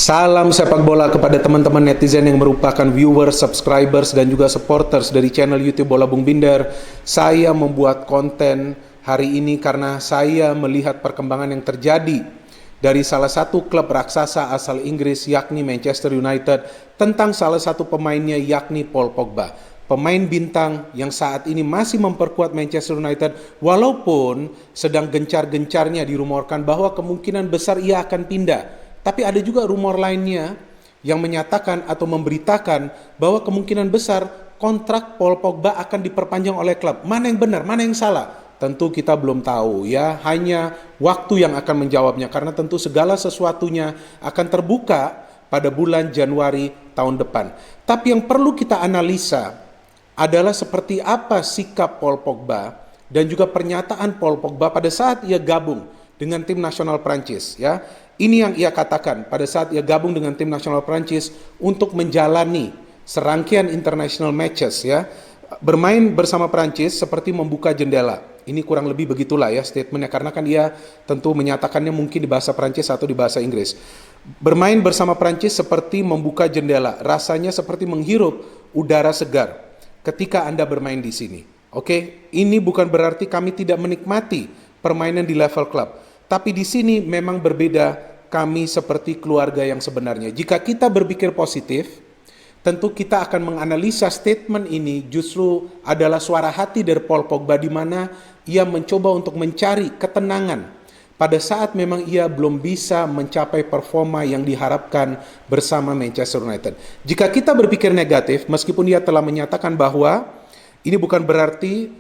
Salam sepak bola kepada teman-teman netizen yang merupakan viewers, subscribers, dan juga supporters dari channel YouTube Bola Bung Binder. Saya membuat konten hari ini karena saya melihat perkembangan yang terjadi dari salah satu klub raksasa asal Inggris yakni Manchester United tentang salah satu pemainnya yakni Paul Pogba. Pemain bintang yang saat ini masih memperkuat Manchester United walaupun sedang gencar-gencarnya dirumorkan bahwa kemungkinan besar ia akan pindah. Tapi ada juga rumor lainnya yang menyatakan atau memberitakan bahwa kemungkinan besar kontrak Paul Pogba akan diperpanjang oleh klub. Mana yang benar, mana yang salah? Tentu kita belum tahu ya, hanya waktu yang akan menjawabnya karena tentu segala sesuatunya akan terbuka pada bulan Januari tahun depan. Tapi yang perlu kita analisa adalah seperti apa sikap Paul Pogba dan juga pernyataan Paul Pogba pada saat ia gabung dengan tim nasional Prancis ya. Ini yang ia katakan pada saat ia gabung dengan tim nasional Prancis untuk menjalani serangkaian international matches ya. Bermain bersama Prancis seperti membuka jendela. Ini kurang lebih begitulah ya statementnya, karena kan ia tentu menyatakannya mungkin di bahasa Prancis atau di bahasa Inggris. Bermain bersama Prancis seperti membuka jendela, rasanya seperti menghirup udara segar ketika Anda bermain di sini. Oke, ini bukan berarti kami tidak menikmati permainan di level klub, tapi di sini memang berbeda. Kami seperti keluarga yang sebenarnya. Jika kita berpikir positif, tentu kita akan menganalisa statement ini justru adalah suara hati dari Paul Pogba di mana ia mencoba untuk mencari ketenangan pada saat memang ia belum bisa mencapai performa yang diharapkan bersama Manchester United. Jika kita berpikir negatif, meskipun ia telah menyatakan bahwa ini bukan berarti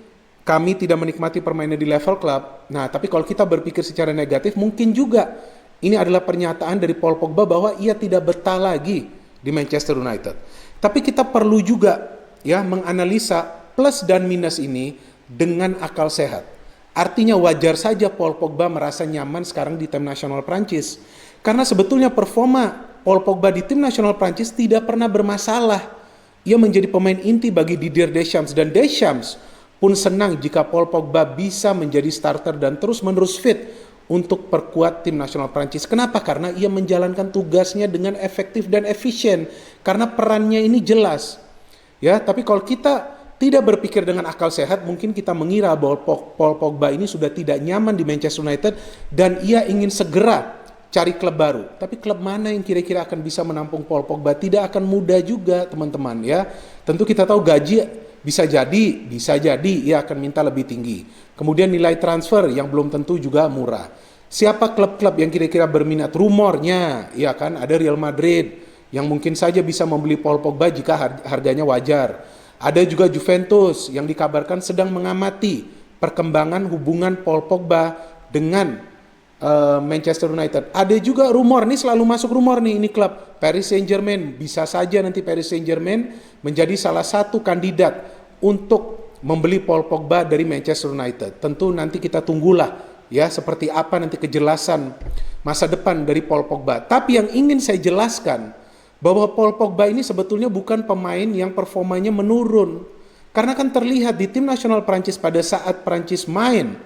kami tidak menikmati permainan di level klub. Nah, tapi kalau kita berpikir secara negatif, mungkin juga ini adalah pernyataan dari Paul Pogba bahwa ia tidak betah lagi di Manchester United. Tapi kita perlu juga ya menganalisa plus dan minus ini dengan akal sehat. Artinya wajar saja Paul Pogba merasa nyaman sekarang di tim nasional Prancis. Karena sebetulnya performa Paul Pogba di tim nasional Prancis tidak pernah bermasalah. Ia menjadi pemain inti bagi Didier Deschamps dan Deschamps pun senang jika Paul Pogba bisa menjadi starter dan terus-menerus fit untuk perkuat tim nasional Prancis. Kenapa? Karena ia menjalankan tugasnya dengan efektif dan efisien. Karena perannya ini jelas. Ya, tapi kalau kita tidak berpikir dengan akal sehat, mungkin kita mengira bahwa Paul Pogba ini sudah tidak nyaman di Manchester United dan ia ingin segera cari klub baru. Tapi klub mana yang kira-kira akan bisa menampung Paul Pogba? Tidak akan mudah juga, teman-teman ya. Tentu kita tahu gaji bisa jadi ia akan minta lebih tinggi. Kemudian nilai transfer yang belum tentu juga murah. Siapa klub-klub yang kira-kira berminat? Rumornya, ya kan, ada Real Madrid yang mungkin saja bisa membeli Paul Pogba jika harganya wajar. Ada juga Juventus yang dikabarkan sedang mengamati perkembangan hubungan Paul Pogba dengan Manchester United. Ada juga rumor, ini selalu masuk rumor nih, ini klub Paris Saint-Germain. Bisa saja nanti Paris Saint-Germain menjadi salah satu kandidat untuk membeli Paul Pogba dari Manchester United. Tentu nanti kita tunggulah ya seperti apa nanti kejelasan masa depan dari Paul Pogba. Tapi yang ingin saya jelaskan bahwa Paul Pogba ini sebetulnya bukan pemain yang performanya menurun. Karena kan terlihat di tim nasional Prancis pada saat Prancis main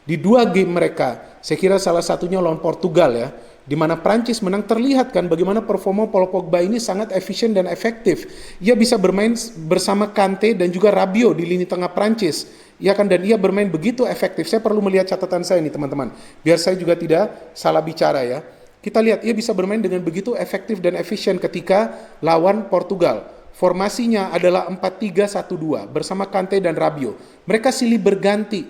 di dua game mereka, saya kira salah satunya lawan Portugal ya, di mana Prancis menang, terlihat kan bagaimana performa Paul Pogba ini sangat efisien dan efektif. Ia bisa bermain bersama Kante dan juga Rabiot di lini tengah Prancis. Ya kan, dan ia bermain begitu efektif. Saya perlu melihat catatan saya nih teman-teman, biar saya juga tidak salah bicara ya. Kita lihat ia bisa bermain dengan begitu efektif dan efisien ketika lawan Portugal. Formasinya adalah 4-3-1-2 bersama Kante dan Rabiot. Mereka silih berganti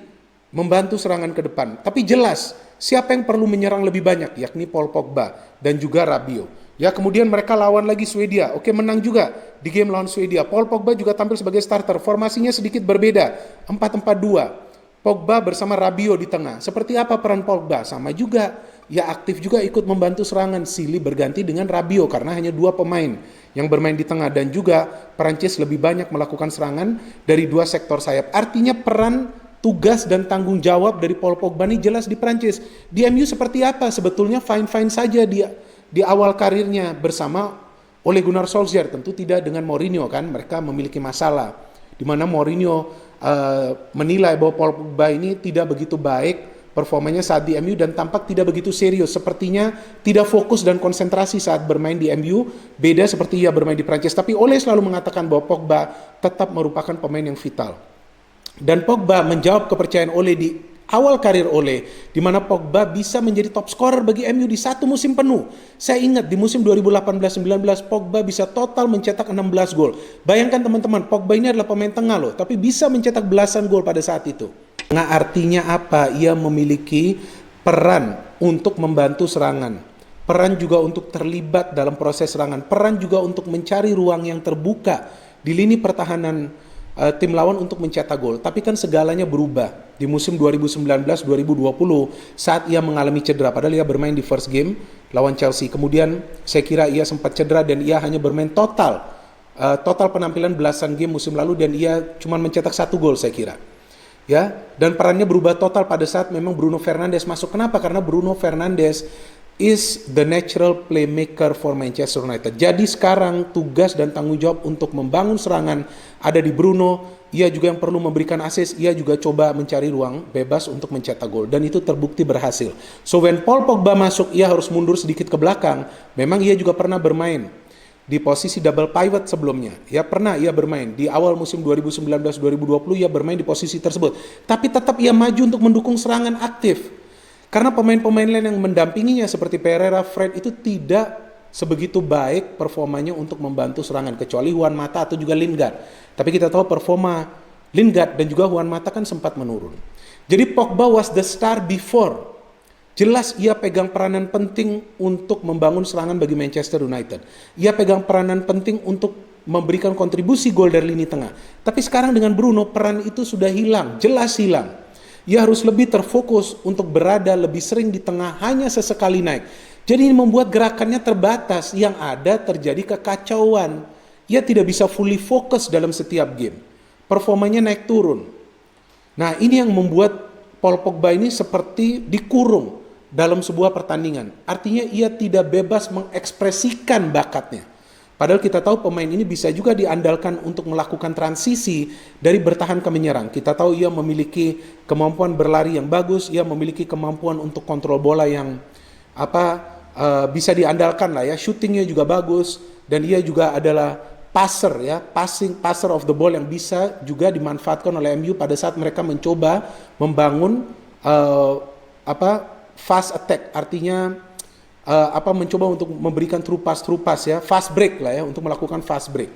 membantu serangan ke depan. Tapi jelas siapa yang perlu menyerang lebih banyak, yakni Paul Pogba dan juga Rabiot. Ya, kemudian mereka lawan lagi Swedia. Oke, menang juga di game lawan Swedia. Paul Pogba juga tampil sebagai starter. Formasinya sedikit berbeda, 4-4-2. Pogba bersama Rabiot di tengah. Seperti apa peran Pogba? Sama juga. Ya, aktif juga ikut membantu serangan, silih berganti dengan Rabiot karena hanya dua pemain yang bermain di tengah, dan juga Prancis lebih banyak melakukan serangan dari dua sektor sayap. Artinya peran, tugas dan tanggung jawab dari Paul Pogba ini jelas di Prancis. Di MU seperti apa? Sebetulnya fine-fine saja dia di awal karirnya bersama Ole Gunnar Solskjaer, tentu tidak dengan Mourinho kan, mereka memiliki masalah di mana Mourinho menilai bahwa Paul Pogba ini tidak begitu baik performanya saat di MU dan tampak tidak begitu serius. Sepertinya tidak fokus dan konsentrasi saat bermain di MU, beda seperti ia bermain di Prancis. Tapi Ole selalu mengatakan bahwa Pogba tetap merupakan pemain yang vital. Dan Pogba menjawab kepercayaan Ole di awal karir Ole, di mana Pogba bisa menjadi top scorer bagi MU di satu musim penuh. Saya ingat di musim 2018-19 Pogba bisa total mencetak 16 gol. Bayangkan teman-teman, Pogba ini adalah pemain tengah loh, tapi bisa mencetak belasan gol pada saat itu. Nah, artinya apa? Ia memiliki peran untuk membantu serangan, peran juga untuk terlibat dalam proses serangan, peran juga untuk mencari ruang yang terbuka di lini pertahanan tim lawan untuk mencetak gol. Tapi kan segalanya berubah di musim 2019-2020 saat ia mengalami cedera, padahal ia bermain di first game lawan Chelsea. Kemudian saya kira ia sempat cedera dan ia hanya bermain total penampilan belasan game musim lalu dan ia cuma mencetak 1 gol saya kira. Ya, dan perannya berubah total pada saat memang Bruno Fernandes masuk. Kenapa? Karena Bruno Fernandes is the natural playmaker for Manchester United. Jadi sekarang tugas dan tanggung jawab untuk membangun serangan ada di Bruno. Ia juga yang perlu memberikan assist, ia juga coba mencari ruang bebas untuk mencetak gol dan itu terbukti berhasil. So when Paul Pogba masuk, ia harus mundur sedikit ke belakang. Memang ia juga pernah bermain di posisi double pivot sebelumnya. Ia bermain di awal musim 2019-2020 ia bermain di posisi tersebut. Tapi tetap ia maju untuk mendukung serangan aktif. Karena pemain-pemain lain yang mendampinginya seperti Pereira, Fred itu tidak sebegitu baik performanya untuk membantu serangan kecuali Juan Mata atau juga Lingard. Tapi kita tahu performa Lingard dan juga Juan Mata kan sempat menurun. Jadi Pogba was the star before. Jelas ia pegang peranan penting untuk membangun serangan bagi Manchester United. Ia pegang peranan penting untuk memberikan kontribusi gol dari lini tengah. Tapi sekarang dengan Bruno peran itu sudah hilang, jelas hilang. Ia harus lebih terfokus untuk berada lebih sering di tengah hanya sesekali naik. Jadi ini membuat gerakannya terbatas, yang ada terjadi kekacauan. Ia tidak bisa fully fokus dalam setiap game. Performanya naik turun. Nah, ini yang membuat Paul Pogba ini seperti dikurung dalam sebuah pertandingan. Artinya ia tidak bebas mengekspresikan bakatnya. Padahal kita tahu pemain ini bisa juga diandalkan untuk melakukan transisi dari bertahan ke menyerang. Kita tahu ia memiliki kemampuan berlari yang bagus, ia memiliki kemampuan untuk kontrol bola yang bisa diandalkan lah ya. Shootingnya juga bagus dan ia juga adalah passer of the ball yang bisa juga dimanfaatkan oleh MU pada saat mereka mencoba membangun fast attack, artinya mencoba untuk memberikan true pass ya, fast break lah ya, untuk melakukan fast break.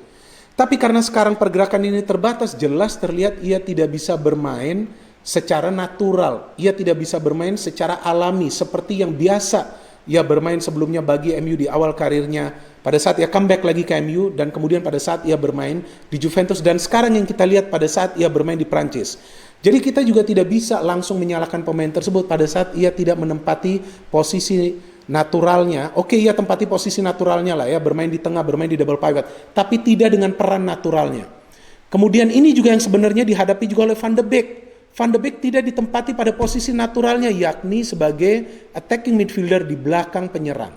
Tapi karena sekarang pergerakan ini terbatas, jelas terlihat ia tidak bisa bermain secara natural, ia tidak bisa bermain secara alami seperti yang biasa ia bermain sebelumnya bagi MU di awal karirnya, pada saat ia comeback lagi ke MU dan kemudian pada saat ia bermain di Juventus dan sekarang yang kita lihat pada saat ia bermain di Prancis. Jadi kita juga tidak bisa langsung menyalahkan pemain tersebut pada saat ia tidak menempati posisi naturalnya. Oke, ia tempati posisi naturalnya lah ya, bermain di tengah, bermain di double pivot, tapi tidak dengan peran naturalnya. Kemudian ini juga yang sebenarnya dihadapi juga oleh Van de Beek. Van de Beek tidak ditempati pada posisi naturalnya, yakni sebagai attacking midfielder di belakang penyerang.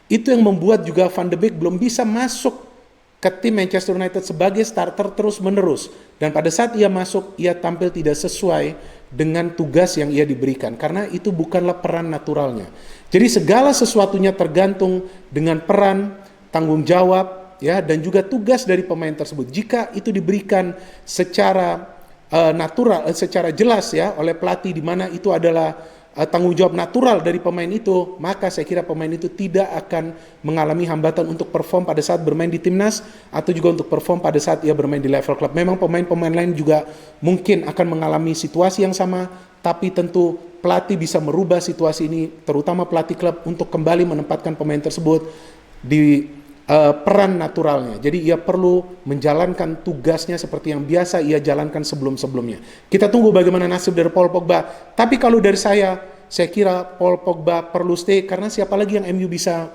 Itu yang membuat juga Van de Beek belum bisa masuk ke tim Manchester United sebagai starter terus-menerus. Dan pada saat ia masuk, ia tampil tidak sesuai dengan tugas yang ia diberikan. Karena itu bukanlah peran naturalnya. Jadi segala sesuatunya tergantung dengan peran, tanggung jawab, ya, dan juga tugas dari pemain tersebut. Jika itu diberikan secara natural, secara jelas ya oleh pelatih, di mana itu adalah tanggung jawab natural dari pemain itu, maka saya kira pemain itu tidak akan mengalami hambatan untuk perform pada saat bermain di timnas atau juga untuk perform pada saat ia bermain di level klub. Memang pemain-pemain lain juga mungkin akan mengalami situasi yang sama, tapi tentu pelatih bisa merubah situasi ini, terutama pelatih klub, untuk kembali menempatkan pemain tersebut di peran naturalnya. Jadi ia perlu menjalankan tugasnya seperti yang biasa ia jalankan sebelum-sebelumnya. Kita tunggu bagaimana nasib dari Paul Pogba. Tapi kalau dari saya kira Paul Pogba perlu stay, karena siapa lagi yang MU bisa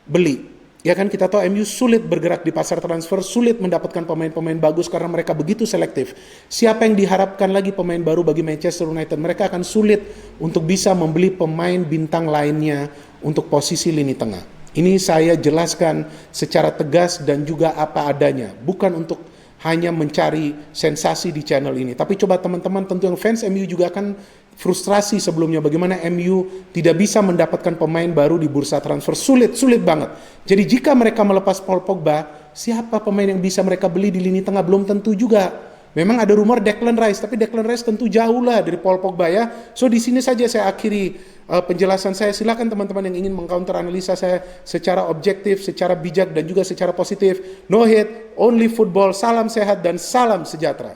beli? Ya kan, kita tahu MU sulit bergerak di pasar transfer, sulit mendapatkan pemain-pemain bagus karena mereka begitu selektif. Siapa yang diharapkan lagi pemain baru bagi Manchester United? Mereka akan sulit untuk bisa membeli pemain bintang lainnya untuk posisi lini tengah. Ini saya jelaskan secara tegas dan juga apa adanya, bukan untuk hanya mencari sensasi di channel ini. Tapi coba teman-teman, tentu yang fans MU juga akan frustrasi sebelumnya bagaimana MU tidak bisa mendapatkan pemain baru di bursa transfer, sulit banget. Jadi jika mereka melepas Paul Pogba, siapa pemain yang bisa mereka beli di lini tengah belum tentu juga. Memang ada rumor Declan Rice, tapi Declan Rice tentu jauh lah dari Paul Pogba ya. So di sini saja saya akhiri penjelasan saya. Silakan teman-teman yang ingin mengcounter analisa saya secara objektif, secara bijak dan juga secara positif. No hate, only football. Salam sehat dan salam sejahtera.